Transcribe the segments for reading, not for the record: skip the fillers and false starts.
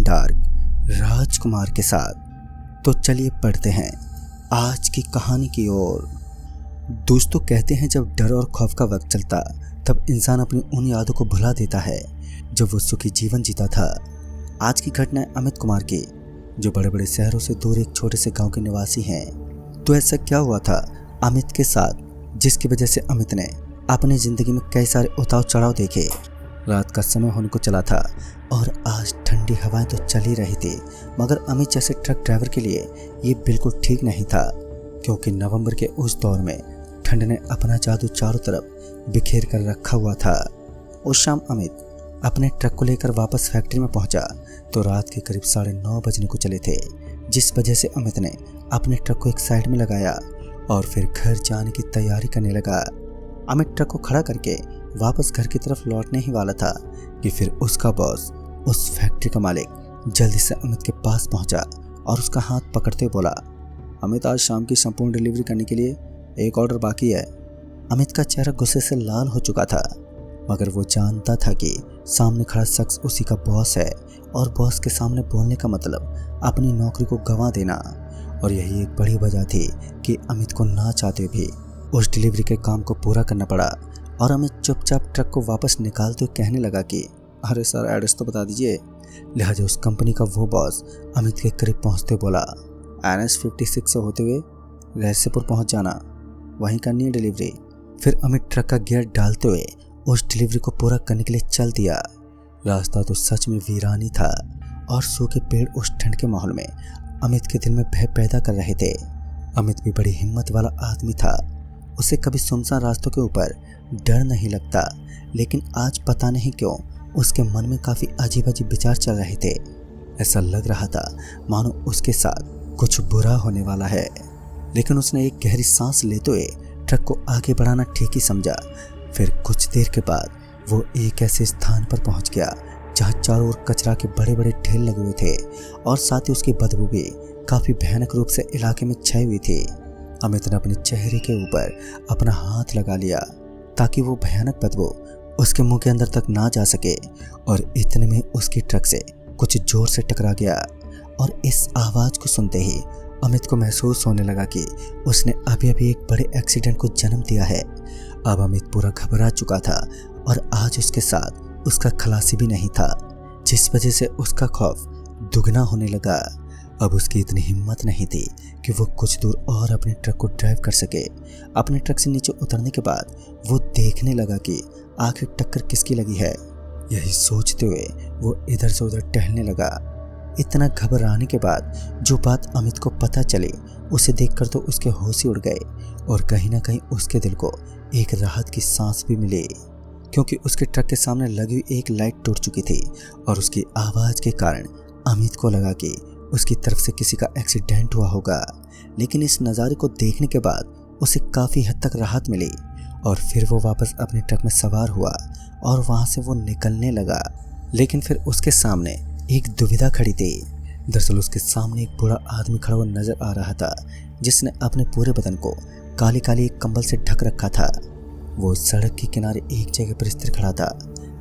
Dark राजकुमार के साथ। तो चलिए पढ़ते हैं आज की कहानी की ओर। दोस्तों, कहते हैं जब डर और खौफ का वक्त चलता तब इंसान अपनी उन यादों को भुला देता है जब वो सुखी जीवन जीता था। आज की घटना है अमित कुमार की, जो बड़े बड़े शहरों से दूर एक छोटे से गांव के निवासी हैं। तो ऐसा क्या हुआ था अमित के साथ जिसकी वजह से अमित ने अपनी जिंदगी में कई सारे उतार चढ़ाव देखे। रात का समय होने को चला था और आज ठंडी हवाएं तो चल ही रही थी, मगर अमित जैसे ट्रक ड्राइवर के लिए ये बिल्कुल ठीक नहीं था, क्योंकि नवंबर के उस दौर में ठंड ने अपना जादू चारों तरफ बिखेर कर रखा हुआ था। उस शाम अमित अपने ट्रक को लेकर वापस फैक्ट्री में पहुंचा तो रात के करीब 9:30 बजने को चले थे, जिस वजह से अमित ने अपने ट्रक को एक साइड में लगाया और फिर घर जाने की तैयारी करने लगा। अमित ट्रक को खड़ा करके वापस घर की तरफ लौटने ही वाला था कि फिर उसका बॉस, उस फैक्ट्री का मालिक, जल्दी से अमित के पास पहुंचा और उसका हाथ पकड़ते बोला, अमित, आज शाम की संपूर्ण डिलीवरी करने के लिए एक ऑर्डर बाकी है। अमित का चेहरा गुस्से से लाल हो चुका था, मगर वो जानता था कि सामने खड़ा शख्स उसी का बॉस है और बॉस के सामने बोलने का मतलब अपनी नौकरी को गंवा देना। और यही एक बड़ी वजह थी कि अमित को ना चाहते भी उस डिलीवरी के काम को पूरा करना पड़ा। और अमित चुपचाप ट्रक को वापस निकालते हुए कहने लगा कि अरे सर, एड्रेस तो बता दीजिए। लिहाजा उस कंपनी का वो बॉस अमित के करीब पहुंचते बोला, NS 56 से होते हुए रहस्यपुर पहुंच जाना, वहीं करनी है डिलीवरी। फिर अमित ट्रक का गियर डालते हुए उस डिलीवरी को पूरा करने के लिए चल दिया। रास्ता तो सच में वीरानी था और सूखे पेड़ उस ठंड के माहौल में अमित के दिल में भय पैदा कर रहे थे। अमित भी बड़ी हिम्मत वाला आदमी था, उसे कभी सुनसान रास्तों के ऊपर डर नहीं लगता, लेकिन आज पता नहीं क्यों उसके मन में काफी अजीब अजीब विचार चल रहे थे। ऐसा लग रहा था मानो उसके साथ कुछ बुरा होने वाला है। लेकिन उसने एक गहरी सांस लेते हुए ट्रक को आगे बढ़ाना ठीक ही समझा। फिर कुछ देर के बाद वो एक ऐसे स्थान पर पहुंच गया जहां चारों ओर कचरा के बड़े बड़े ढेर लगे हुए थे और साथ ही उसकी बदबू भी काफी भयानक रूप से इलाके में छाई हुई थी। अमित ने अपने चेहरे के ऊपर अपना हाथ लगा लिया ताकि वो भयानक बदबू उसके मुंह के अंदर तक ना जा सके, और इतने में उसकी ट्रक से कुछ जोर से टकरा गया। और इस आवाज को सुनते ही अमित को महसूस होने लगा कि उसने अभी अभी एक बड़े एक्सीडेंट को जन्म दिया है। अब अमित पूरा घबरा चुका था और आज उसके साथ उसका खलासी भी नहीं था, जिस वजह से उसका खौफ दुगना होने लगा। अब उसकी इतनी हिम्मत नहीं थी कि वो कुछ दूर और अपने ट्रक को ड्राइव कर सके। अपने ट्रक से नीचे उतरने के बाद वो देखने लगा कि आखिर टक्कर किसकी लगी है। यही सोचते हुए वो इधर से उधर टहलने लगा। इतना घबराने के बाद जो बात अमित को पता चली उसे देखकर तो उसके होश ही उड़ गए, और कहीं ना कहीं उसके दिल को एक राहत की सांस भी मिली, क्योंकि उसके ट्रक के सामने लगी हुई एक लाइट टूट चुकी थी और उसकी आवाज़ के कारण अमित को लगा कि उसकी तरफ से किसी का एक्सीडेंट हुआ होगा। लेकिन इस नज़ारे को देखने के बाद उसे काफ़ी हद तक राहत मिली और फिर वो वापस अपने ट्रक में सवार हुआ और वहाँ से वो निकलने लगा। लेकिन फिर उसके सामने एक दुविधा खड़ी थी। दरअसल उसके सामने एक बूढ़ा आदमी खड़ा हुआ नजर आ रहा था, जिसने अपने पूरे बदन को काली काली एक कंबल से ढक रखा था। वो सड़क के किनारे एक जगह पर स्थिर खड़ा था।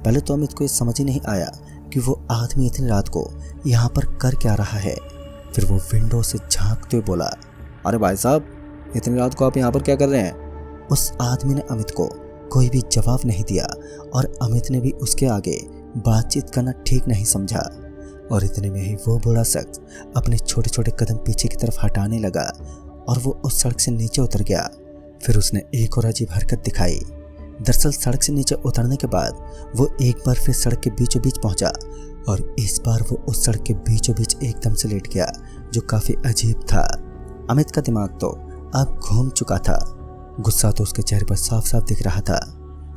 पहले तो अमित को ये समझ ही नहीं आया कि वो आदमी इतनी रात को यहाँ पर कर क्या रहा है। फिर वो विंडो से झांकते हुए बोला, अरे भाई साहब, इतनी रात को आप यहाँ पर क्या कर रहे हैं? उस आदमी ने अमित को कोई भी जवाब नहीं दिया और अमित ने भी उसके आगे बातचीत करना ठीक नहीं समझा। और इतने में ही वो बूढ़ा शख्स अपने छोटे छोटे कदम पीछे की तरफ हटाने लगा और वो उस सड़क से नीचे उतर गया। फिर उसने एक और अजीब हरकत दिखाई। दरअसल सड़क से नीचे उतरने के बाद वो एक बार फिर सड़क के बीचों बीच पहुंचा और इस बार वो उस सड़क के बीचों बीच एकदम से लेट गया, जो काफी अजीब था। अमित का दिमाग तो अब घूम चुका था। गुस्सा तो उसके चेहरे पर साफ साफ दिख रहा था।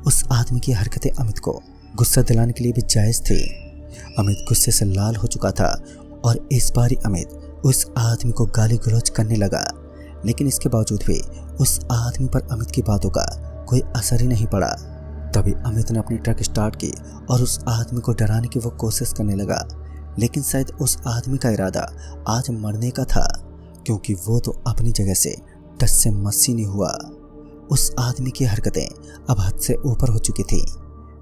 उस आदमी की हरकतें अमित को गुस्सा दिलाने के लिए भी जायज थी। अमित गुस्से से लाल हो चुका था और इस बार ही अमित उस आदमी को गाली गलौज करने लगा। लेकिन इसके बावजूद भी उस आदमी पर अमित की बातों का कोई असर ही नहीं पड़ा। तभी अमित ने अपनी ट्रक स्टार्ट की और उस आदमी को डराने की वो कोशिश करने लगा। लेकिन शायद उस आदमी का इरादा आज मरने का था, क्योंकि वो तो अपनी जगह से टस से मस्सी नहीं हुआ। उस आदमी की हरकतें अब हद से ऊपर हो चुकी थी,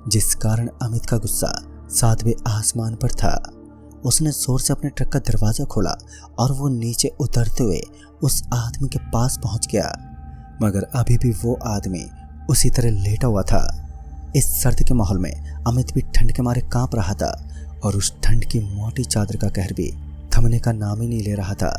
जिस कारण अमित का गुस्सा 7वें आसमान पर था उसने जोर से अपने ट्रक का दरवाजा खोला और वो नीचे उतरते हुए उस आदमी के पास पहुंच गया, मगर अभी भी वो आदमी उसी तरह लेटा हुआ था। इस सर्द के माहौल में अमित भी ठंड के मारे कांप रहा था और उस ठंड की मोटी चादर का कहर भी थमने का नाम ही नहीं ले रहा था।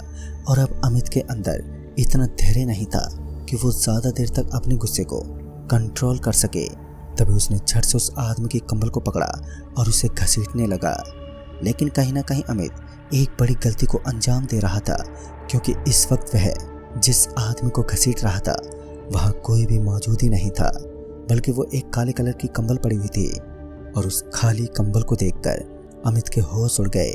और अब अमित के अंदर इतना धैर्य नहीं था कि वो ज्यादा देर तक अपने गुस्से को कंट्रोल कर सके। तभी उसने झट से उस आदमी के कंबल को पकड़ा और उसे घसीटने लगा। लेकिन कहीं ना कहीं अमित एक बड़ी गलती को अंजाम दे रहा था, क्योंकि इस वक्त वह जिस आदमी को घसीट रहा था वहां कोई भी मौजूद ही नहीं था, बल्कि वो एक काले कलर की कंबल पड़ी हुई थी। और उस खाली कंबल को देखकर अमित के होश उड़ गए।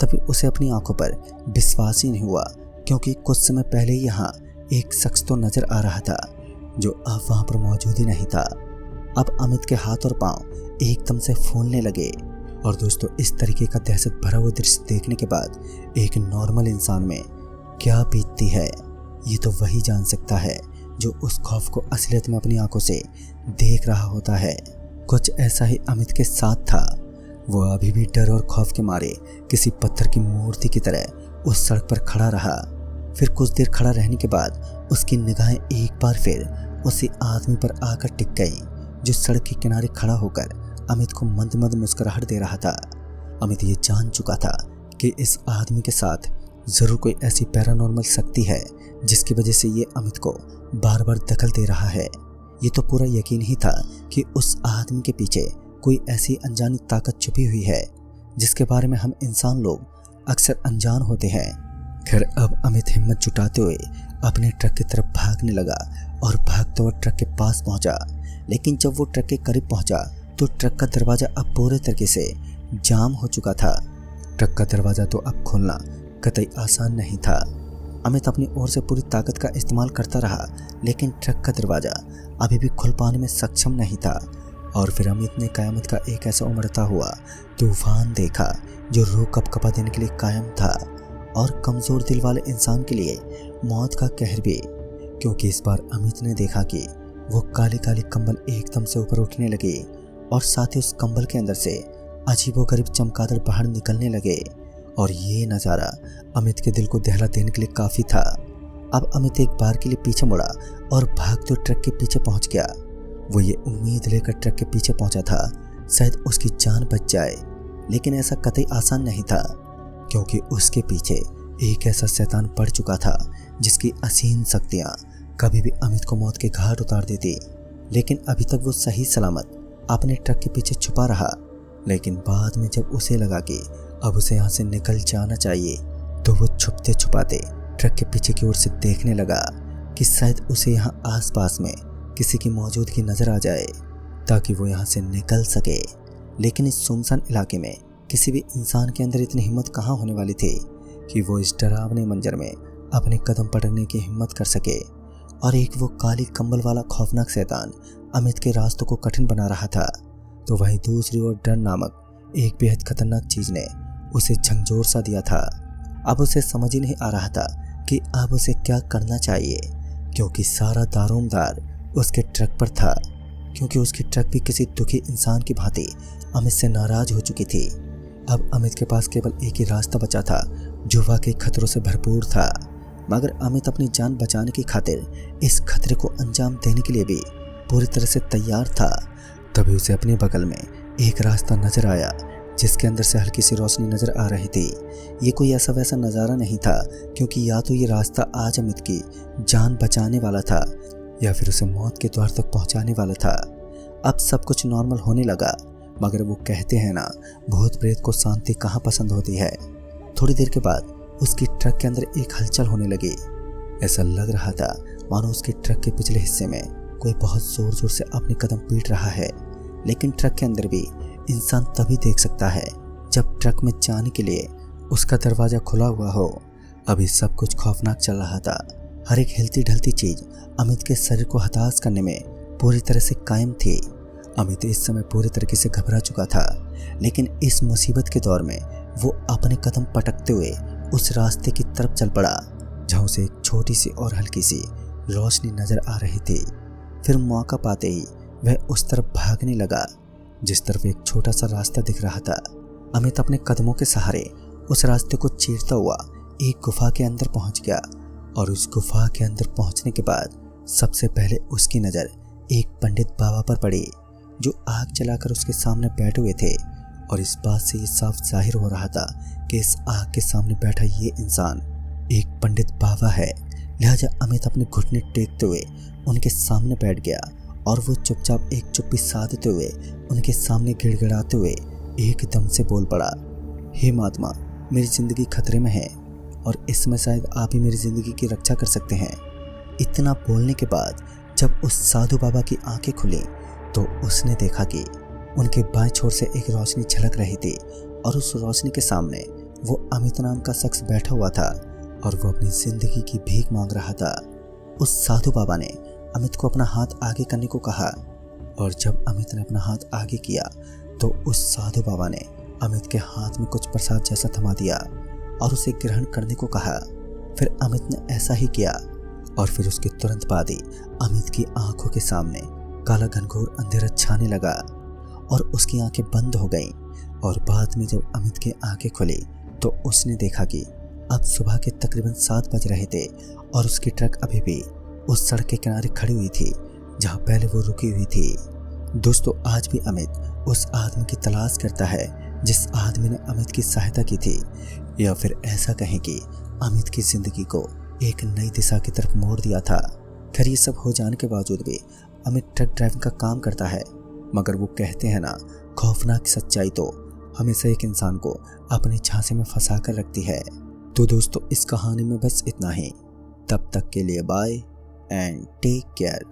तभी उसे अपनी आंखों पर विश्वास ही नहीं हुआ, क्योंकि कुछ समय पहले ही यहाँ एक शख्स तो नजर आ रहा था जो अब वहां पर मौजूद ही नहीं था। अब अमित के हाथ और पांव एकदम से फूलने लगे। और दोस्तों, इस तरीके का दहशत भरा हुआ दृश्य देखने के बाद एक नॉर्मल इंसान में क्या बीतती है, ये तो वही जान सकता है जो उस खौफ को असलियत में अपनी आंखों से देख रहा होता है। कुछ ऐसा ही अमित के साथ था। वो अभी भी डर और खौफ के मारे किसी पत्थर की मूर्ति की तरह उस सड़क पर खड़ा रहा। फिर कुछ देर खड़ा रहने के बाद उसकी निगाहें एक बार फिर उसी आदमी पर आकर टिक गई, जो सड़क के किनारे खड़ा होकर अमित को मंद मंद मुस्कुराहट दे रहा था। अमित ये जान चुका था कि इस आदमी के साथ जरूर कोई ऐसी पैरानॉर्मल शक्ति है जिसकी वजह से ये अमित को बार बार दखल दे रहा है। ये तो पूरा यकीन ही था कि उस आदमी के पीछे कोई ऐसी अनजानी ताकत छुपी हुई है जिसके बारे में हम इंसान लोग अक्सर अनजान होते हैं। खैर, अब अमित हिम्मत जुटाते हुए अपने ट्रक की तरफ भागने लगा और भागते हुए ट्रक के पास पहुंचा। लेकिन जब वो ट्रक के करीब पहुंचा तो ट्रक का दरवाजा अब पूरे तरीके से जाम हो चुका था। ट्रक का दरवाजा तो अब खोलना कतई आसान नहीं था। अमित अपनी ओर से पूरी ताकत का इस्तेमाल करता रहा, लेकिन ट्रक का दरवाजा अभी भी खुल पाने में सक्षम नहीं था। और फिर अमित ने कयामत का एक ऐसा उमड़ता हुआ तूफान देखा जो रूह कपकपा देने के लिए कायम था, और कमजोर दिल वाले इंसान के लिए मौत का कहर भी। क्योंकि इस बार अमित ने देखा कि वो काली काली कंबल एकदम से ऊपर उठने लगे और साथ ही उस कंबल के अंदर से अजीबोगरीब चमगादड़ बाहर निकलने लगे। और ये नज़ारा अमित के दिल को दहला देने के लिए काफ़ी था। अब अमित एक बार के लिए पीछे मुड़ा और भागते ट्रक के पीछे पहुंच गया। वो ये उम्मीद लेकर ट्रक के पीछे पहुंचा था शायद उसकी जान बच जाए, लेकिन ऐसा कतई आसान नहीं था, क्योंकि उसके पीछे एक ऐसा शैतान पड़ चुका था जिसकी असीम शक्तियाँ कभी भी अमित को मौत के घाट उतार देती। लेकिन अभी तक वो सही सलामत अपने ट्रक के पीछे छुपा रहा। लेकिन बाद में जब उसे लगा कि अब उसे यहाँ से निकल जाना चाहिए, तो वो छुपते छुपाते ट्रक के पीछे की ओर से देखने लगा कि शायद उसे यहाँ आसपास में किसी की मौजूदगी नजर आ जाए ताकि वो यहाँ से निकल सके। लेकिन इस सुनसान इलाके में किसी भी इंसान के अंदर इतनी हिम्मत कहाँ होने वाली थी कि वो इस डरावने मंजर में अपने कदम पटकने की हिम्मत कर सके। और एक वो काली कंबल वाला खौफनाक शैतान अमित के रास्तों को कठिन बना रहा था, तो वहीं दूसरी ओर डर नामक एक बेहद खतरनाक चीज ने उसे झंझोर सा दिया था। अब उसे समझ ही नहीं आ रहा था कि अब उसे क्या करना चाहिए, क्योंकि सारा दारोमदार उसके ट्रक पर था, क्योंकि उसकी ट्रक भी किसी दुखी इंसान की भांति अमित से नाराज हो चुकी थी। अब अमित के पास केवल एक ही रास्ता बचा था जो वाकई खतरों से भरपूर था, मगर अमित अपनी जान बचाने की खातिर इस खतरे को अंजाम देने के लिए भी पूरी तरह से तैयार था। तभी उसे अपने बगल में एक रास्ता नजर आया जिसके अंदर से हल्की सी रोशनी नजर आ रही थी। ये कोई ऐसा वैसा नज़ारा नहीं था, क्योंकि या तो ये रास्ता आज अमित की जान बचाने वाला था या फिर उसे मौत के द्वार तक पहुंचाने वाला था। अब सब कुछ नॉर्मल होने लगा, मगर वो कहते हैं ना, भूत प्रेत को शांति कहाँ पसंद होती है। थोड़ी देर के बाद उसकी ट्रक के अंदर एक हलचल होने लगी। ऐसा लग रहा था मानो उसके ट्रक के पिछले हिस्से में कोई बहुत जोर जोर से अपने कदम पीट रहा है। लेकिन ट्रक के अंदर भी इंसान तभी देख सकता है जब ट्रक में जाने के लिए उसका दरवाजा खुला हुआ हो। अभी सब कुछ खौफनाक चल रहा था। हर एक हिलती ढलती चीज अमित के शरीर को हताश करने में पूरी तरह से कायम थी। अमित इस समय पूरी तरीके से घबरा चुका था, लेकिन इस मुसीबत के दौर में वो अपने कदम पटकते हुए उस रास्ते की तरफ चल पड़ा जहाँ उसे एक छोटी सी और हल्की सी रोशनी नजर आ रही थी। फिर मौका पाते ही वह उस तरफ भागने लगा जिस तरफ एक छोटा सा रास्ता दिख रहा था। अमित अपने कदमों के सहारे उस रास्ते को चीरता हुआ एक गुफा के अंदर पहुंच गया। और उस गुफा के अंदर पहुंचने के बाद सबसे पहले उसकी नज़र एक पंडित बाबा पर पड़ी, जो आग जलाकर उसके सामने बैठे हुए थे। और इस बात से ये साफ जाहिर हो रहा था कि इस आग के सामने बैठा ये इंसान एक पंडित बाबा है। लिहाजा अमित अपने घुटने टेकते हुए उनके सामने बैठ गया और वो चुपचाप एक चुप्पी साधते हुए उनके सामने गिड़गिड़ाते हुए एकदम से बोल पड़ा, हे महात्मा, मेरी ज़िंदगी खतरे में है और इसमें शायद आप ही मेरी ज़िंदगी की रक्षा कर सकते हैं। इतना बोलने के बाद जब उस साधु बाबा की आंखें खुली तो उसने देखा कि उनके बाएं छोर से एक रोशनी झलक रही थी और उस रोशनी के सामने वो अमित नाम का शख्स बैठा हुआ था और वो अपनी ज़िंदगी की भीख मांग रहा था। उस साधु बाबा ने अमित को अपना हाथ आगे करने को कहा और जब अमित ने अपना हाथ आगे किया तो उस साधु बाबा ने अमित के हाथ में कुछ प्रसाद जैसा थमा दिया और उसे ग्रहण करने को कहा। फिर अमित ने ऐसा ही किया और फिर उसके तुरंत बाद ही अमित की आंखों के सामने काला घनघोर अंधेरा छाने लगा और उसकी आंखें बंद हो गईं। और बाद में जब अमित की आंखें खुली तो उसने देखा कि अब सुबह के तकरीबन 7 बज रहे थे और उसकी ट्रक अभी भी उस सड़क के किनारे खड़ी हुई थी जहां पहले वो रुकी हुई थी। दोस्तों, आज भी अमित उस आदमी की तलाश करता है जिस आदमी ने अमित की सहायता की थी, या फिर ऐसा कहें कि अमित की ज़िंदगी को एक नई दिशा की तरफ मोड़ दिया था। खैर, ये सब हो जाने के बावजूद भी अमित ट्रक ड्राइविंग का काम करता है, मगर वो कहते हैं ना, खौफनाक सच्चाई तो हमेशा एक इंसान को अपने झांसे में फंसा कर रखती है। तो दोस्तों, इस कहानी में बस इतना ही। तब तक के लिए बाय एंड टेक केयर।